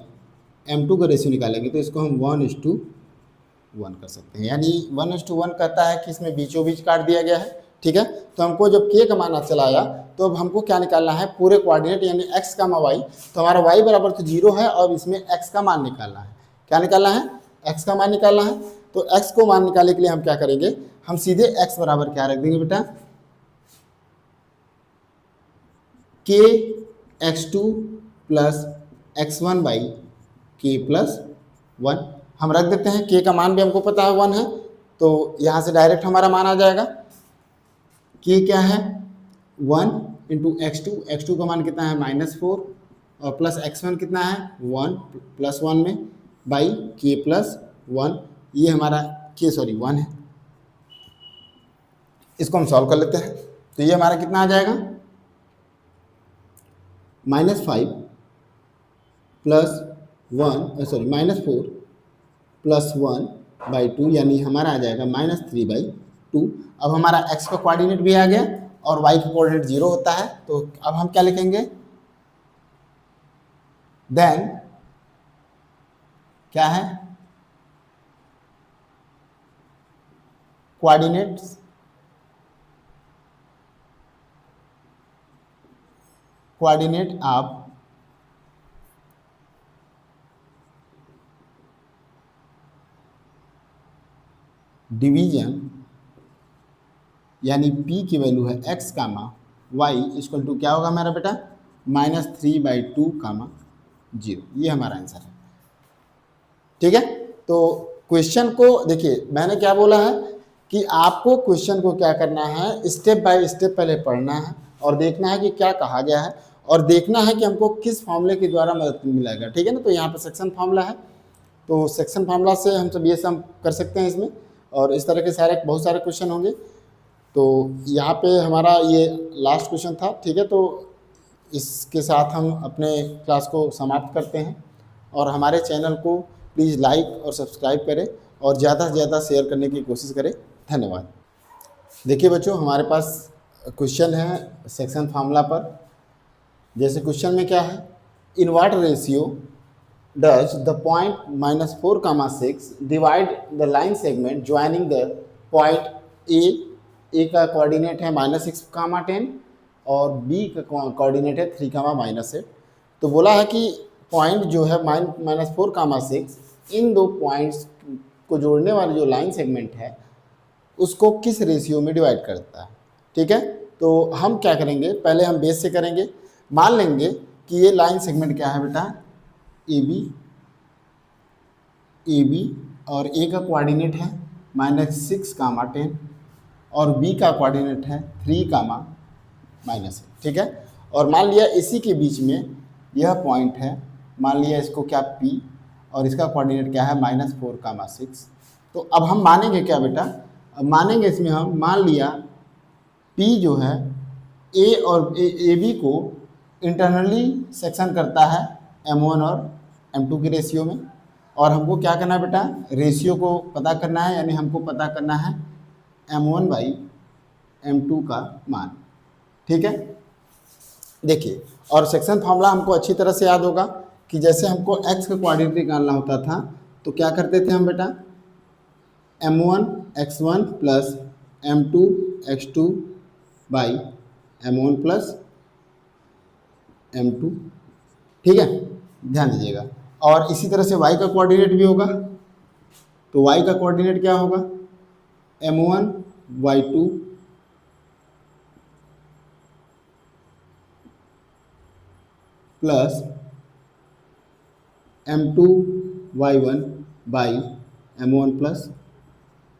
m2 का रेशियो निकालेंगे तो इसको हम 1:1 कर सकते हैं, यानी 1:1 कहता है कि इसमें बीचों बीच काट दिया गया है। ठीक है, तो हमको जब k का मान चला आया तो अब हमको क्या निकालना है, पूरे कोऑर्डिनेट यानी x, y, तो हमारा y बराबर तो 0 है और इसमें x का मान निकालना है। क्या निकालना है, x का मान निकालना है। तो x को मान निकालने के लिए हम क्या करेंगे, हम सीधे x बराबर क्या रख देंगे बेटा, k x2 plus x1 by k plus 1 हम रख देते हैं। k का मान भी हमको पता है 1 है, तो यहाँ से डायरेक्ट हमारा मान आ जाएगा के क्या है 1 इंटू एक्स टू का मान कितना है -4 और प्लस x1 कितना है 1 प्लस 1 में बाई के प्लस 1, ये हमारा के 1 है। इसको हम सॉल्व कर लेते हैं, तो ये हमारा कितना आ जाएगा -5 प्लस 4 प्लस 1/2 यानी हमारा आ जाएगा -3/2। अब हमारा x का कोऑर्डिनेट भी आ गया और y का कोऑर्डिनेट 0 होता है, तो अब हम क्या लिखेंगे, देन क्या है कोऑर्डिनेट ऑफ डिवीजन यानी p की वैल्यू है x comma y equal to क्या होगा हमारा बेटा -3/2 कामा 0, ये हमारा आंसर है। ठीक है, तो क्वेश्चन को देखिए, मैंने क्या बोला है कि आपको क्वेश्चन को क्या करना है, स्टेप बाय स्टेप पहले पढ़ना है और देखना है कि क्या कहा गया है और देखना है कि हमको किस फॉर्मूले के द्वारा मदद मिलेगा। ठीक है ना, तो यहाँ पे सेक्शन फार्मूला है, तो सेक्शन फार्मूला से हम सब ये सब कर सकते हैं इसमें, और इस तरह के बहुत सारे क्वेश्चन होंगे। तो यहाँ पे हमारा ये लास्ट क्वेश्चन था। ठीक है, तो इसके साथ हम अपने क्लास को समाप्त करते हैं और हमारे चैनल को प्लीज़ लाइक और सब्सक्राइब करें और ज़्यादा से ज़्यादा शेयर करने की कोशिश करें। धन्यवाद। देखिए बच्चों, हमारे पास क्वेश्चन है सेक्शन फार्मूला पर। जैसे क्वेश्चन में क्या है, in what ratio does the point -4, 6 divide the line segment joining the point A का कोऑर्डिनेट है -6, 10 और बी का कोऑर्डिनेट है 3, -8। तो बोला है कि पॉइंट जो है -4, 6 इन दो पॉइंट्स को जोड़ने वाली जो लाइन सेगमेंट है उसको किस रेशियो में डिवाइड करता है। ठीक है, तो हम क्या करेंगे, पहले हम बेस से करेंगे। मान लेंगे कि ये लाइन सेगमेंट क्या है बेटा ए बी और ए का कोऑर्डिनेट है -6, 10 और बी का कोऑर्डिनेट है 3, -8। ठीक है, और मान लिया इसी के बीच में यह पॉइंट है, मान लिया इसको क्या P और इसका कोऑर्डिनेट क्या है -4, 6। तो अब हम मानेंगे क्या बेटा, अब मानेंगे इसमें हम मान लिया P जो है A और ए बी को इंटरनली सेक्शन करता है M1 और M2 के रेशियो में, और हमको क्या करना है बेटा, रेशियो को पता करना है, यानी हमको पता करना है M1/M2 का मान। ठीक है, देखिए, और सेक्शन फार्मूला हमको अच्छी तरह से याद होगा कि जैसे हमको x का कोऑर्डिनेट निकालना होता था तो क्या करते थे हम बेटा, M1 x1 plus M2 x2 by M1 plus M2। ठीक है, ध्यान दीजिएगा। और इसी तरह से y का कोऑर्डिनेट भी होगा, तो y का कोऑर्डिनेट क्या होगा, M1 y2 plus M2 y1 by M1 plus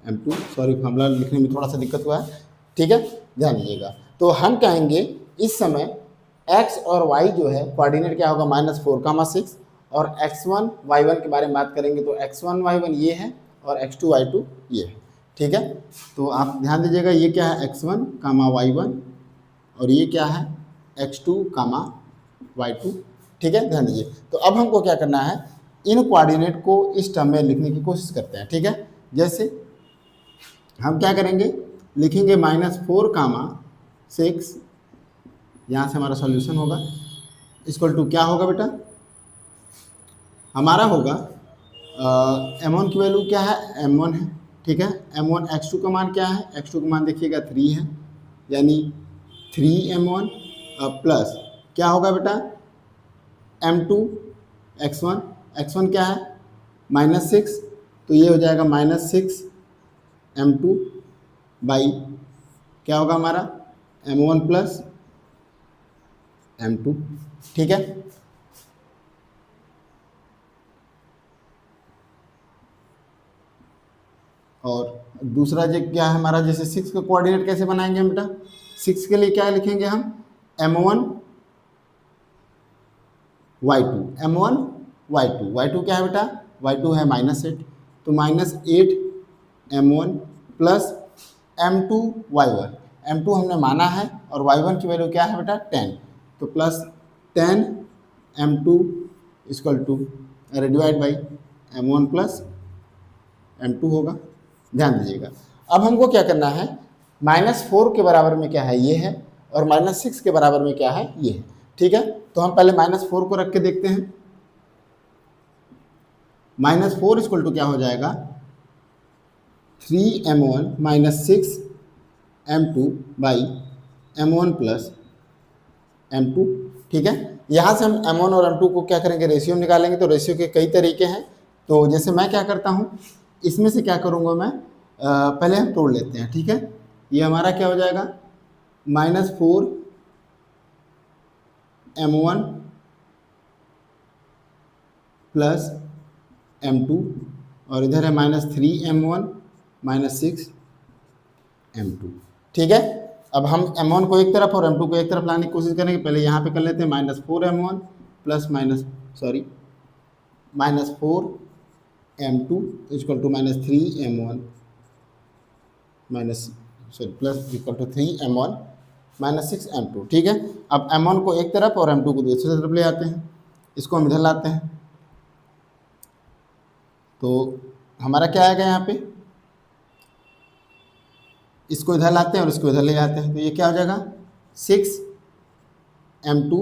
M2। Sorry, formula लिखने में थोड़ा सा दिक्कत हुआ है। ठीक है, ध्यान दीजिएगा। तो हम कहेंगे इस समय x और y जो है कोऑर्डिनेट क्या होगा -4, 6 और x1 y1 के बारे में बात करेंगे तो x1 y1 ये है और x2 y2 ये है। ठीक है, तो आप ध्यान दीजिएगा, ये क्या है x1, y1 और ये क्या है x2, y2। ठीक है, ध्यान दीजिए। तो अब हमको क्या करना है, इन कोऑर्डिनेट को इस टर्म में लिखने की कोशिश करते हैं। ठीक है, जैसे हम क्या करेंगे, लिखेंगे -4, 6, यहाँ से हमारा सॉल्यूशन होगा इक्वल टू क्या होगा बेटा, हमारा होगा M1 की वैल्यू क्या है, M1 है। ठीक है, M1 x2 का मान क्या है, x2 का मान देखिएगा 3 है, यानी 3M1 प्लस क्या होगा बेटा M2 x1, x1 क्या है -6, तो ये हो जाएगा -6 M2 बाई क्या होगा हमारा M1 प्लस M2। ठीक है, और दूसरा जो क्या है हमारा, जैसे 6 का कोऑर्डिनेट कैसे बनाएंगे हम बेटा, 6 के लिए क्या लिखेंगे हम, m1 y2, m1 y2, y2 क्या है बेटा, y2 है -8, तो -8 m1 plus m2 y1, m2 हमने माना है और y1 की वैल्यू क्या है बेटा 10, तो प्लस 10 m2 इक्वल टू अरे divide by m1 plus m2 होगा। ध्यान दीजिएगा, अब हमको क्या करना है, -4 के बराबर में क्या है, ये है, और -6 के बराबर में क्या है, ये है। ठीक है, तो हम पहले -4 को रख के देखते हैं। -4 इक्वल टू क्या हो जाएगा, 3m1 minus 6m2 by m1 plus m2। ठीक है, यहाँ से हम m1 और m2 को क्या करेंगे, रेशियो निकालेंगे। तो रेशियो के कई तरीके हैं, तो जैसे मैं क्या करता हूँ, इसमें से क्या करूँगा मैं, पहले हम तोड़ लेते हैं। ठीक है, ये हमारा क्या हो जाएगा, -4 m1 प्लस m2 और इधर है -3 m1 माइनस 6 m2। ठीक है, अब हम m1 को एक तरफ और m2 को एक तरफ लाने की कोशिश करेंगे। पहले यहाँ पे कर लेते हैं -4 m1 plus -4 m2 equal to -3 m1 plus equal to 3 m1 minus 6 m2। ठीक है, अब m1 को एक तरफ और m2 को दूसरी तरफ ले आते हैं, इसको हम इधर लाते हैं, तो हमारा क्या आएगा, यहाँ पे इसको इधर लाते हैं और इसको इधर ले जाते हैं, तो ये क्या हो जाएगा, 6 m2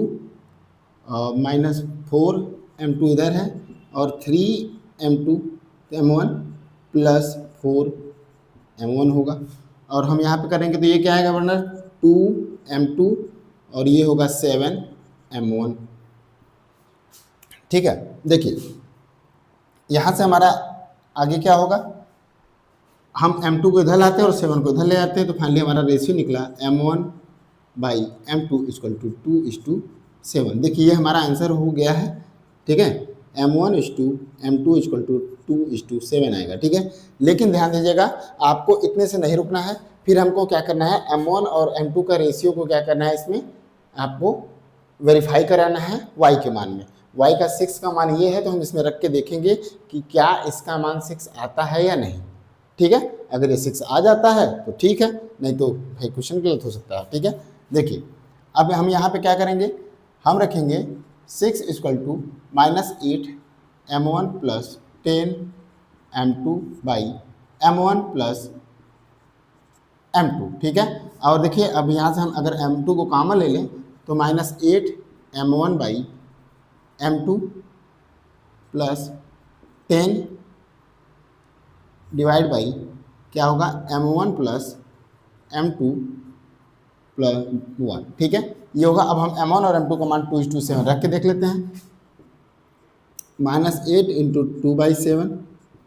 माइनस 4 m2 इधर है और 3 m2 m1 प्लस 4 m1 होगा। और हम यहाँ पे करेंगे तो ये क्या आएगा वरना 2 m2 और ये होगा 7 m1। ठीक है, देखिए यहाँ से हमारा आगे क्या होगा, हम m2 को इधर लाते हैं और 7 को इधर ले आते हैं, तो फाइनली हमारा रेशियो निकला m1 by m2 equal to 2:7। देखिए ये हमारा आंसर हो गया है। ठीक है, m1:m2 इक्वल टू 2:7 आएगा। ठीक है, लेकिन ध्यान दीजिएगा, आपको इतने से नहीं रुकना है, फिर हमको क्या करना है, m1 और m2 का रेशियो को क्या करना है, इसमें आपको वेरीफाई कराना है y के मान में। y का 6 का मान ये है, तो हम इसमें रख के देखेंगे कि क्या इसका मान 6 आता है या नहीं। ठीक है, अगर ये 6 आ जाता है तो ठीक है, नहीं तो भाई क्वेश्चन गलत हो सकता है। ठीक है, देखिए अब हम यहाँ पे क्या करेंगे, हम रखेंगे 6 equal to -8 m1 plus 10 m2 by m1 plus m2। ठीक है, और देखिए अब यहाँ से हम अगर m2 को कॉमन ले लें तो -8 m1 by m2 plus 10 divide by क्या होगा, m1 प्लस m2 प्लस 1। ठीक है, ये होगा। अब हम m1 और m2 का मान 2:7 रख के देख लेते हैं। -8 इंटू 2/7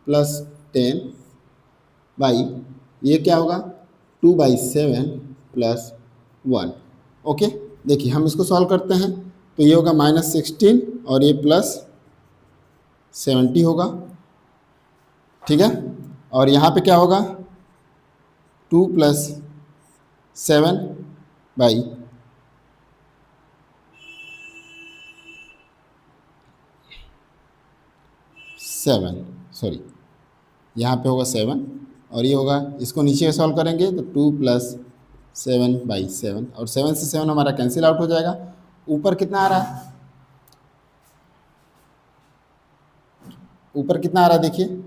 प्लस 10 बाई ये क्या होगा 2/7 प्लस 1। ओके, देखिए हम इसको सॉल्व करते हैं तो ये होगा -16 और ये प्लस 70 होगा। ठीक है, और यहाँ पे क्या होगा 2 प्लस 7 बाई 7, सॉरी यहाँ पे होगा 7 और ये होगा, इसको नीचे सॉल्व करेंगे तो 2 प्लस 7/7 और 7 से 7 हमारा कैंसिल आउट हो जाएगा। ऊपर कितना आ रहा है, ऊपर कितना आ रहा है, देखिए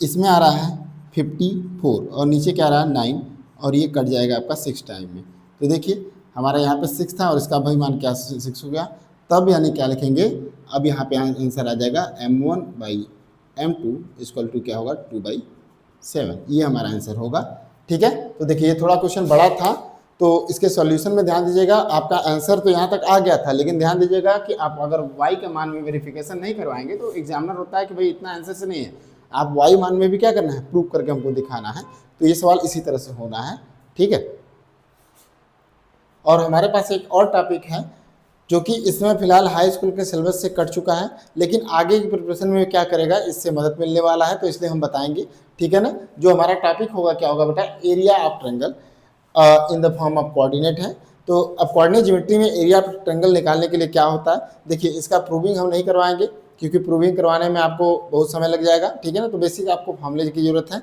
इसमें आ रहा है 54 और नीचे क्या आ रहा है 9 और ये कट जाएगा आपका 6 टाइम में। तो देखिए हमारा यहाँ पे 6 था और इसका भाई मान क्या 6 हो गया, तब यानी क्या लिखेंगे, अब यहाँ पे आंसर आ जाएगा m1/m2 इक्वल टू क्या होगा 2/7। ये हमारा आंसर होगा। ठीक है, तो देखिए ये थोड़ा क्वेश्चन बड़ा था, तो इसके सॉल्यूशन में ध्यान दीजिएगा। आपका आंसर तो यहाँ तक आ गया था, लेकिन ध्यान दीजिएगा कि आप अगर y के मान में वेरिफिकेशन नहीं करवाएंगे तो एग्जामिनर होता है कि भाई इतना आंसर से नहीं है, आप y मान में भी क्या करना है, प्रूव करके हमको दिखाना है। तो ये सवाल इसी तरह से होना है। ठीक है, और हमारे पास एक और टॉपिक है जो कि इसमें फिलहाल हाई स्कूल के सिलेबस से कट चुका है, लेकिन आगे की प्रिपरेशन में क्या करेगा इससे मदद मिलने वाला है, तो इसलिए हम बताएंगे। ठीक है ना। जो हमारा टॉपिक होगा क्या होगा बेटा, area of triangle in the form of coordinate है। तो अब कोऑर्डिनेट ज्योमेट्री में एरिया ऑफ ट्रायंगल निकालने के लिए क्या होता है, देखिए इसका प्रूविंग हम नहीं करवाएंगे क्योंकि प्रूविंग करवाने में आपको बहुत समय लग जाएगा। ठीक है ना। तो बेसिक आपको फार्मूले की जरूरत है।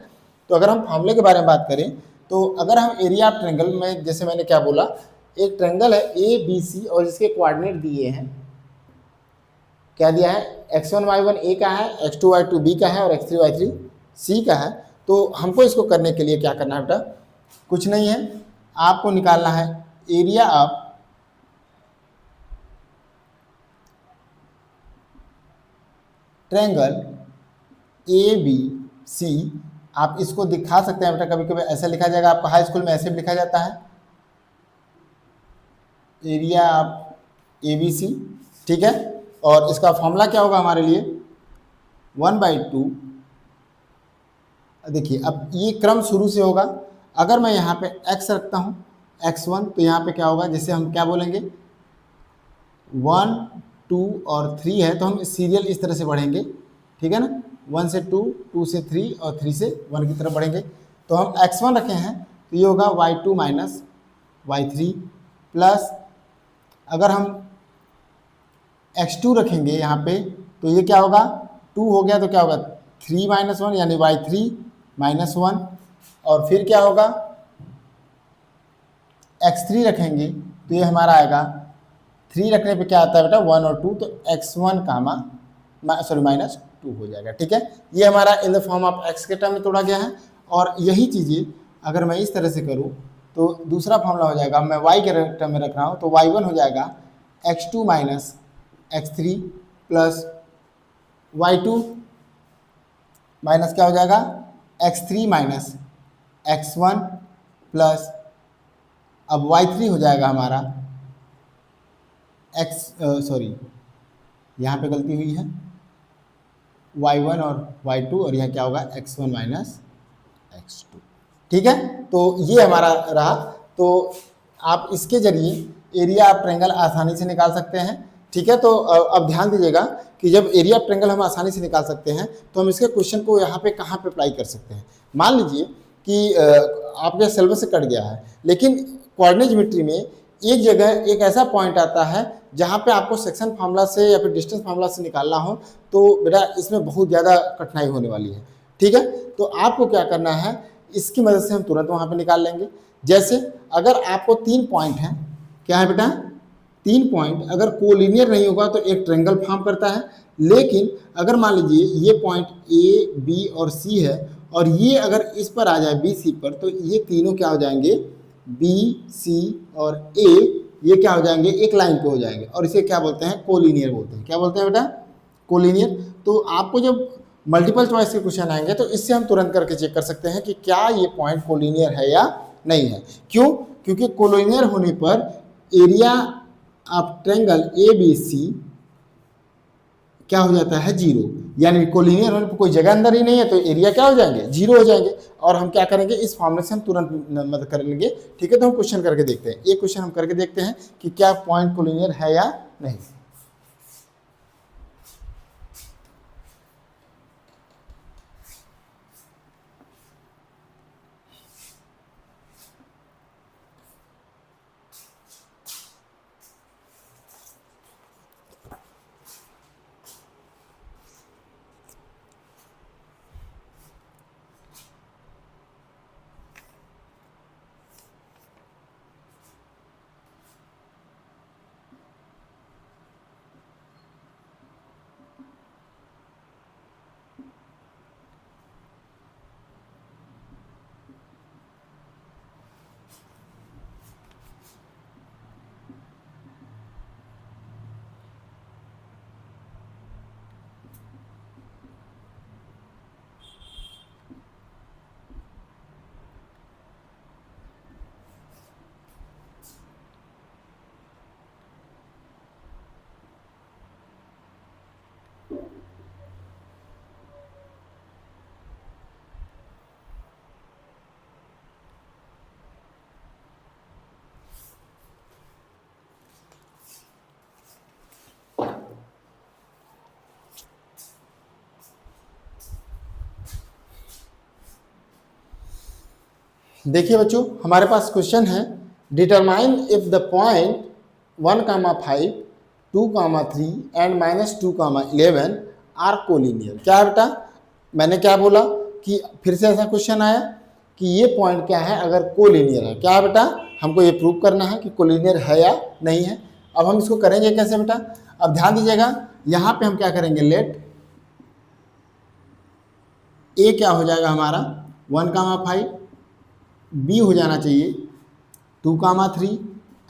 तो अगर हम फार्मूले के बारे में बात करें तो अगर हम एरिया ऑफ ट्रायंगल में, जैसे मैंने क्या बोला, एक ट्रायंगल है ए बी सी और इसके कोऑर्डिनेट दिए हैं, क्या दिया है, x1 y1 ए का है, x2 y2 बी का है और x3 y3 सी का है। तो हमको इसको करने के लिए क्या करना है बेटा, कुछ नहीं है, आपको निकालना है area of triangle A B C. आप इसको दिखा सकते हैं बेटा, कभी कभी ऐसे लिखा जाएगा, आपका हाई स्कूल में ऐसे भी लिखा जाता है, area of A B C. ठीक है। और इसका फॉर्मूला क्या होगा हमारे लिए, 1/2। देखिए अब ये क्रम शुरू से होगा। अगर मैं यहाँ पे x रखता हूँ x1, तो यहाँ पे क्या होगा, जैसे हम क्या बोलेंगे 1 2 और 3 है, तो हम सीरियल इस तरह से बढ़ेंगे। ठीक है ना। 1 से 2, 2 से 3 और 3 से 1 की तरफ बढ़ेंगे। तो हम x1 रखे हैं तो ये होगा y2 माइनस y3 प्लस, अगर हम x2 रखेंगे यहाँ पे तो ये क्या होगा, 2 हो गया तो क्या होगा 3 माइनस 1 यानी y3 माइनस 1। और फिर क्या होगा, x3 रखेंगे तो ये हमारा आएगा, 3 रखने पे क्या आता है बेटा 1 और 2, तो x1 कामा माइनस 2 हो जाएगा। ठीक है। ये हमारा in the form of x के टर्म में तोड़ा गया है। और यही चीज़ें अगर मैं इस तरह से करूँ तो दूसरा फॉर्मूला हो जाएगा, मैं y के टर्म में रख रहा हूँ तो y1 हो जाएगा x2 minus x3 plus y2 minus क्या हो जाएगा x3 माइनस x1 प्लस, अब y3 हो जाएगा हमारा यहाँ पे गलती हुई है, y1 और y2 और यह क्या होगा x1 माइनस x2। ठीक है। तो ये हमारा रहा। तो आप इसके जरिए एरिया ऑफ ट्रायंगल आसानी से निकाल सकते हैं। ठीक है। तो अब ध्यान दीजिएगा कि जब एरिया ऑफ ट्रायंगल हम आसानी से निकाल सकते हैं तो हम इसके क्वेश्चन को यहाँ पे कहाँ पे अप्लाई कर सकते हैं। मान लीजिए कि आपके सिलेबस से कट गया है, लेकिन कोऑर्डिनेट ज्योमेट्री में एक जगह एक ऐसा पॉइंट आता है जहाँ पे आपको सेक्शन फार्मूला से या फिर डिस्टेंस फार्मूला से निकालना हो, तो बेटा इसमें बहुत ज़्यादा कठिनाई होने वाली है। ठीक है। तो आपको क्या करना है, इसकी मदद से हम तुरंत वहाँ पे निकाल लेंगे। जैसे अगर आपको 3 पॉइंट हैं, क्या है बेटा 3 पॉइंट, अगर कोलिनियर नहीं होगा तो एक ट्रायंगल फॉर्म करता है। लेकिन अगर मान लीजिए ये पॉइंट ए बी और सी है और ये अगर इस पर आ जाए बी सी पर, तो ये तीनों क्या हो जाएंगे, बी सी और ए, ये क्या हो जाएंगे, एक लाइन पे हो जाएंगे और इसे क्या बोलते हैं, कोलिनियर बोलते हैं। क्या बोलते हैं बेटा, कोलिनियर। तो आपको जब मल्टीपल चॉइस के क्वेश्चन आएंगे तो इससे हम तुरंत करके चेक कर सकते हैं कि क्या ये पॉइंट कोलिनियर है या नहीं है। क्यों, क्योंकि कोलिनियर होने पर area of triangle A B C क्या हो जाता है, 0। यानी कोलिनियर होने पर कोई जगह अंदर ही नहीं है तो एरिया क्या हो जाएंगे, 0 हो जाएंगे। और हम क्या करेंगे, इस फॉर्मूले से हम तुरंत मदद कर लेंगे। ठीक है। तो हम क्वेश्चन करके देखते हैं, एक क्वेश्चन हम करके देखते हैं कि क्या पॉइंट कोलिनियर है या नहीं। देखिए बच्चों, हमारे पास क्वेश्चन है, determine if the point 1,5, 2,3 and -2,11 are collinear. क्या है बेटा, मैंने क्या बोला कि फिर से ऐसा क्वेश्चन आया कि ये पॉइंट क्या है अगर कोलिनियर है। क्या है बेटा, हमको ये प्रूव करना है कि कोलिनियर है या नहीं है। अब हम इसको करेंगे कैसे बेटा, अब ध्यान दीजिएगा, यहाँ पे हम क्या करेंगे, लेट ए क्या हो जाएगा हमारा 1,5, बी हो जाना चाहिए 2,3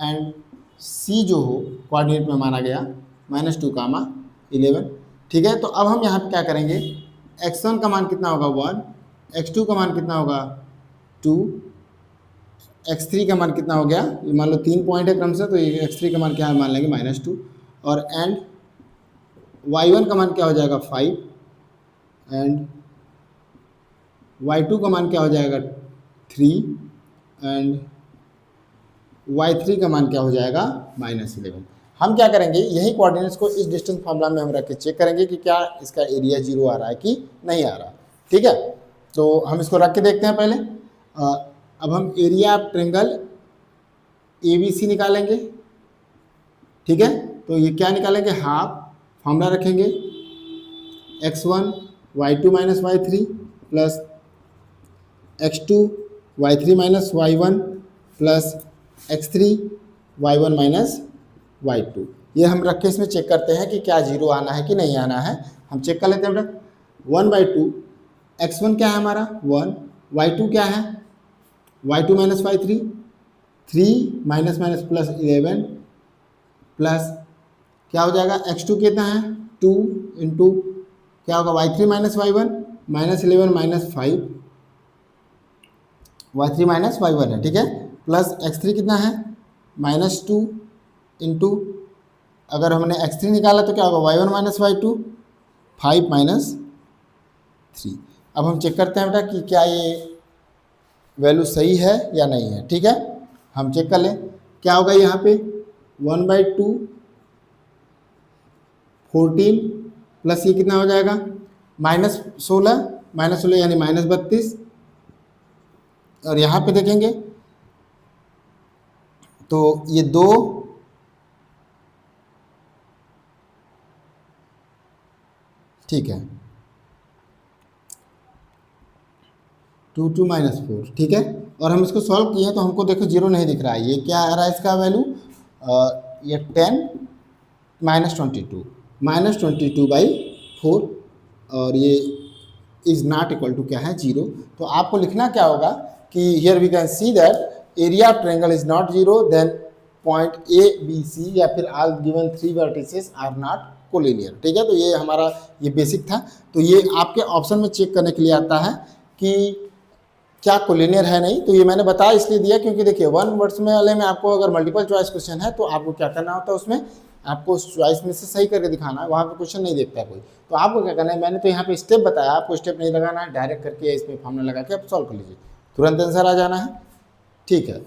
एंड सी जो हो कोऑर्डिनेट में माना गया -2,11। ठीक है, तो अब हम यहाँ पे क्या करेंगे, x1 का मान कितना होगा 1, x2 का मान कितना होगा 2, x3 का मान कितना हो गया, ये मान लो 3 पॉइंट है क्रम से, तो ये x3 का मान क्या है मान लेंगे -2, और एंड y1 का मान क्या हो जाएगा 5 एंड y2 का मान क्या हो जाएगा 3 एंड y3 का मान क्या हो जाएगा -11। हम क्या करेंगे, यही कोऑर्डिनेट्स को इस डिस्टेंस फार्मूला में हम रख के चेक करेंगे कि क्या इसका एरिया 0 आ रहा है कि नहीं आ रहा। ठीक है, तो हम इसको रख के देखते हैं पहले। अब हम एरिया ऑफ ट्रायंगल ABC निकालेंगे। ठीक है, तो ये क्या निकालेंगे, हाफ फार्मूला रखेंगे x1 y2 - y3 plus x2 y3 - y1 plus x3 y1 - y2। ये हम रख के इसमें चेक करते हैं कि क्या 0 आना है कि नहीं आना है। हम चेक कर लेते हैं बेटा, 1/2 x1 क्या है हमारा 1, y2 क्या है y2 - y3 3 प्लस 11 प्लस क्या हो जाएगा x2 कितना है 2 इंटू क्या होगा y3 - y1 -11 -5 y3 - y1 है। ठीक है, प्लस x3 कितना है -2 इंटू अगर हमने x3 निकाला तो क्या होगा y1 - y2 5 - 3। अब हम चेक करते हैं बेटा कि क्या ये वैल्यू सही है या नहीं है। ठीक है, हम चेक कर लें क्या होगा यहाँ पे 1/2 14 प्लस ये कितना हो जाएगा -16 यानी -32, और यहाँ पे देखेंगे तो ये 2 ठीक है 2 2 -4। ठीक है, और हम इसको सॉल्व किए तो हमको देखो 0 नहीं दिख रहा है। ये क्या आ रहा है इसका वैल्यू, ये 10 -22/4 और ये इज़ नॉट इक्वल टू क्या है 0। तो आपको लिखना क्या होगा कि here we can see that area of triangle is not 0, then point ABC या फिर all given 3 vertices are not collinear. ठीक है, तो ये हमारा ये बेसिक था। तो ये आपके ऑप्शन में चेक करने के लिए आता है कि क्या कोलिनियर है नहीं। तो ये मैंने बताया इसलिए दिया क्योंकि देखिए 1 वर्ड्स में वाले में आपको अगर मल्टीपल चॉइस क्वेश्चन है तो आपको क्या करना होता है, उसमें आपको उस चॉइस में से सही करके दिखाना है, वहाँ पे क्वेश्चन नहीं देखता है कोई। तो आपको क्या करना है, मैंने तो यहाँ पे स्टेप बताया, आपको स्टेप नहीं लगाना है, डायरेक्ट करके इस पर फॉर्मूला लगा के आप सॉल्व कर लीजिए, तुरंत आंसर आ जाना है। ठीक है।